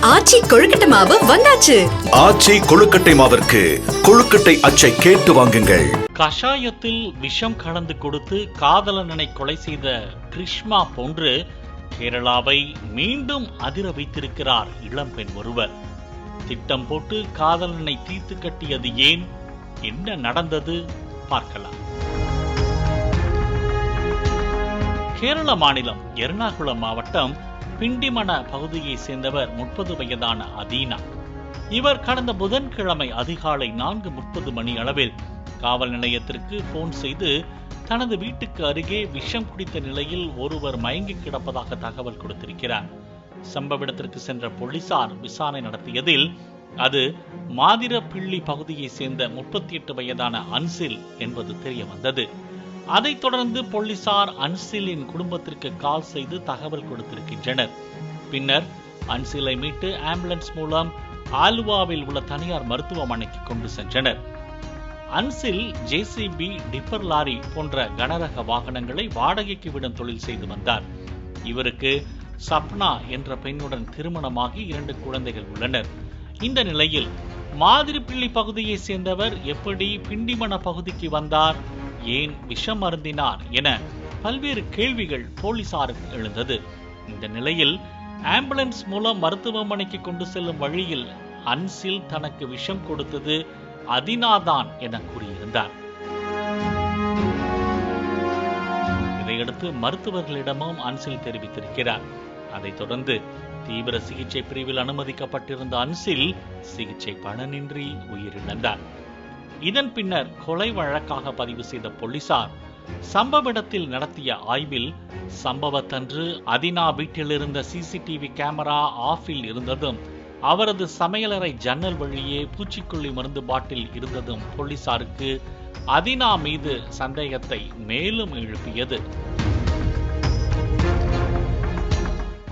ஆச்சி கொழுக்கட்டை மாவு வந்தாச்சு. ஆச்சி கொழுக்கட்டை மாவிற்கு கொழுக்கட்டை அச்சை கேட்டு வாங்குங்கள். கஷாயத்தில் விஷம் கலந்து கொடுத்து காதலனை கொலை செய்த கிருஷ்மா போன்று கேரளாவை மீண்டும் அதிர வைத்திருக்கிறார் இளம்பெண் ஒருவர். திட்டம் போட்டு காதலனை தீர்த்து கட்டியது ஏன், என்ன நடந்தது பார்க்கலாம். கேரள மாநிலம் எர்ணாகுளம் மாவட்டம் பிண்டிமன பகுதியை சேர்ந்தவர் 30 வயதான அதீனா. இவர் கடந்த புதன்கிழமை அதிகாலை 4:30 மணி அளவில் காவல் நிலையத்திற்கு போன் செய்து தனது வீட்டுக்கு அருகே விஷம் குடித்த நிலையில் ஒருவர் மயங்கி கிடப்பதாக தகவல் கொடுத்திருக்கிறார். சம்பவ இடத்திற்கு சென்ற போலீசார் விசாரணை நடத்தியதில் அது மாதிரப்பிள்ளி பகுதியை சேர்ந்த 38 வயதான அன்சில் என்பது தெரிய வந்தது. அதைத் தொடர்ந்து போலீசார் அன்சிலின் குடும்பத்திற்கு கால் செய்து தகவல் கொடுத்திருக்கின்றனர். பின்னர் அன்சிலை மீட்டு ஆம்புலன்ஸ் மூலம் ஆலுவாவில் உள்ள தனியார் மருத்துவமனைக்கு கொண்டு சென்றனர். அன்சில் ஜேசிபி, டிப்பர் லாரி போன்ற கனரக வாகனங்களை வாடகைக்கு விடும் தொழில் செய்து வந்தார். இவருக்கு சப்னா என்ற பெண்ணுடன் திருமணமாகி 2 குழந்தைகள் உள்ளனர். இந்த நிலையில் மாதிரிப்பிள்ளி பகுதியை சேர்ந்தவர் எப்படி பிண்டிமன பகுதிக்கு வந்தார், ஏன் விஷம் அருந்தினார் என பல்வேறு கேள்விகள் போலீசாருக்கு எழுந்தது. இந்த நிலையில் ஆம்புலன்ஸ் மூலம் மருத்துவமனைக்கு கொண்டு செல்லும் வழியில் அன்சில் தனக்கு விஷம் கொடுத்தது அதீனாதான் என கூறியிருந்தார். இதையடுத்து மருத்துவர்களிடமும் அன்சில் தெரிவித்திருக்கிறார். அதைத் தொடர்ந்து தீவிர சிகிச்சை பிரிவில் அனுமதிக்கப்பட்டிருந்த அன்சில் சிகிச்சை பலனின்றி உயிரிழந்தார். இதன் பின்னர் கொலை வழக்காக பதிவு செய்த போலீசார் சம்பவ இடத்தில் நடத்திய ஆய்வில் சம்பவத்தன்று அதீனா வீட்டில் இருந்த சிசிடிவி கேமரா ஆஃபில் இருந்ததும் அவரது சமையலறை ஜன்னல் வழியே பூச்சிக்கொல்லி மருந்து பாட்டில் இருந்ததும் போலீசாருக்கு அதீனா மீது சந்தேகத்தை மேலும் எழுப்பியது.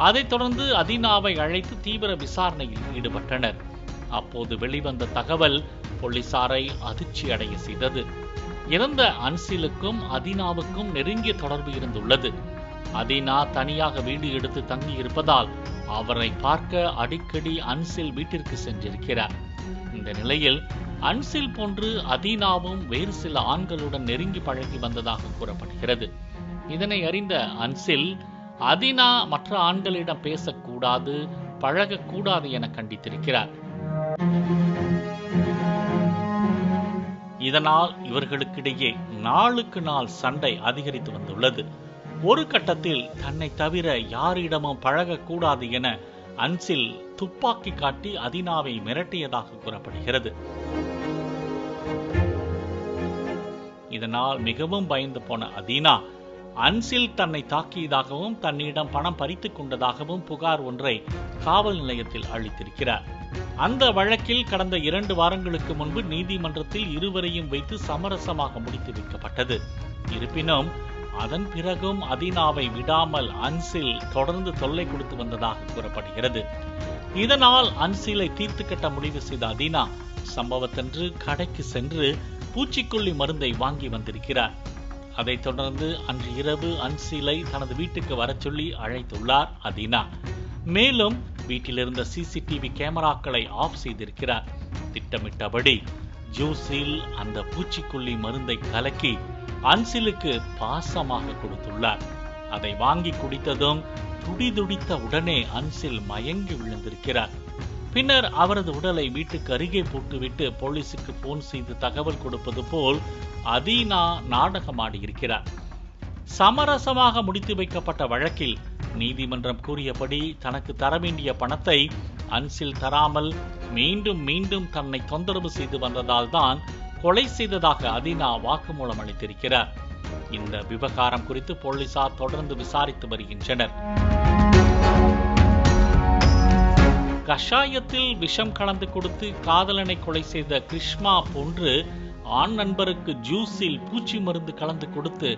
அதைத் தொடர்ந்து அதீனாவை அழைத்து தீவிர விசாரணையில் ஈடுபட்டனர். அப்போது வெளிவந்த தகவல் போலீசாரை அதிர்ச்சி அடைய செய்தது. இறந்த அன்சிலுக்கும் அதீனாவுக்கும் நெருங்கிய தொடர்பு இருந்துள்ளது. அதீனா தனியாக வீடு எடுத்து தங்கி இருப்பதால் அவரை பார்க்க அடிக்கடி அன்சில் வீட்டிற்கு சென்றிருக்கிறார். இந்த நிலையில் அன்சில் போன்று அதீனாவும் வேறு சில ஆண்களுடன் நெருங்கி பழகி வந்ததாக கூறப்படுகிறது. இதனை அறிந்த அன்சில் அதீனா மற்ற ஆண்களிடம் பேசக்கூடாது, பழகக்கூடாது என கண்டித்திருக்கிறார். இதனால் இவர்களுக்கிடையே நாளுக்கு நாள் சண்டை அதிகரித்து வந்துள்ளது. ஒரு கட்டத்தில் தன்னை தவிர யாரிடமும் பழகக்கூடாது என அன்சில் துப்பாக்கி காட்டி அதீனாவை மிரட்டியதாக கூறப்படுகிறது. இதனால் மிகவும் பயந்து போன அதீனா அன்சில் தன்னை தாக்கியதாகவும் தன்னிடம் பணம் பறித்துக் கொண்டதாகவும் புகார் ஒன்றை காவல் நிலையத்தில் அளித்திருக்கிறார். அந்த வழக்கில் கடந்த 2 வாரங்களுக்கு முன்பு நீதிமன்றத்தில் இருவரையும் வைத்து சமரசமாக முடித்து வைக்கப்பட்டது. இருப்பினும் அதன் பிறகும் அதீனாவை விடாமல் அன்சில் தொடர்ந்து தொல்லை கொடுத்து வந்ததாக கூறப்படுகிறது. இதனால் அன்சிலை தீர்த்து கட்ட முடிவு செய்த அதீனா சம்பவத்தன்று கடைக்கு சென்று பூச்சிக்கொல்லி மருந்தை வாங்கி வந்திருக்கிறார். அதைத் தொடர்ந்து அன்று இரவு அன்சிலை தனது வீட்டுக்கு வரச் சொல்லி அழைத்துள்ளார் அதீனா. மேலும் வீட்டில் இருந்த சிசிடிவி கேமராக்களை ஆஃப் செய்திருக்கிறார். திட்டமிட்டபடி ஜூஸில் அந்த பூச்சிக்கொல்லி மருந்தை கலக்கி அன்சிலுக்கு பாசமாக கொடுத்துள்ளார். அதை வாங்கி குடித்ததும் துடிதுடித்த உடனே அன்சில் மயங்கி விழுந்திருக்கிறார். பின்னர் அவரது உடலை வீட்டுக்கு அருகே போட்டுவிட்டு போலீசுக்கு போன் செய்து தகவல் கொடுப்பது போல் அதீனா நாடகமாடியிருக்கிறார். சமரசமாக முடித்து வைக்கப்பட்ட வழக்கில் நீதிமன்றம் கூறியபடி தனக்கு தர வேண்டிய பணத்தை அன்சில் தராமல் மீண்டும் மீண்டும் தன்னை தொந்தரவு செய்து வந்ததால் தான் கொலை செய்ததாக அதீனா வாக்குமூலம் அளித்திருக்கிறார். இந்த விவகாரம் குறித்து போலீசார் தொடர்ந்து விசாரித்து வருகின்றனர். கஷாயத்தில் விஷம் கலந்து கொடுத்து காதலனை கொலை செய்த கிருஷ்மா போன்று ஆண் நண்பருக்கு ஜூஸில் பூச்சி மருந்து கலந்து கொடுத்து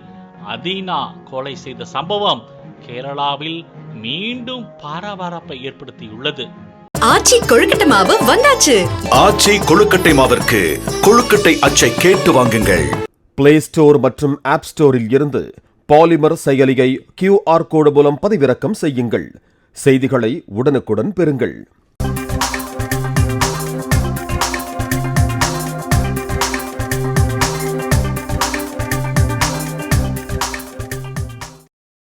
அதீனா கொலை செய்த சம்பவம் கேரளாவில் மீண்டும் பரபரப்பை ஏற்படுத்தியுள்ளது. ஆச்சி கொழுக்கட்டை மாவு வந்தாச்சு. ஆச்சி கொழுக்கட்டை மாவிற்கு கொழுக்கட்டை அச்சை கேட்டு வாங்குங்கள். பிளே ஸ்டோர் மற்றும் ஆப் ஸ்டோரில் இருந்து பாலிமர் செயலியை QR கோடு மூலம் பதிவிறக்கம் செய்யுங்கள். செய்திகளை உடனுக்குடன் பெறுங்கள்.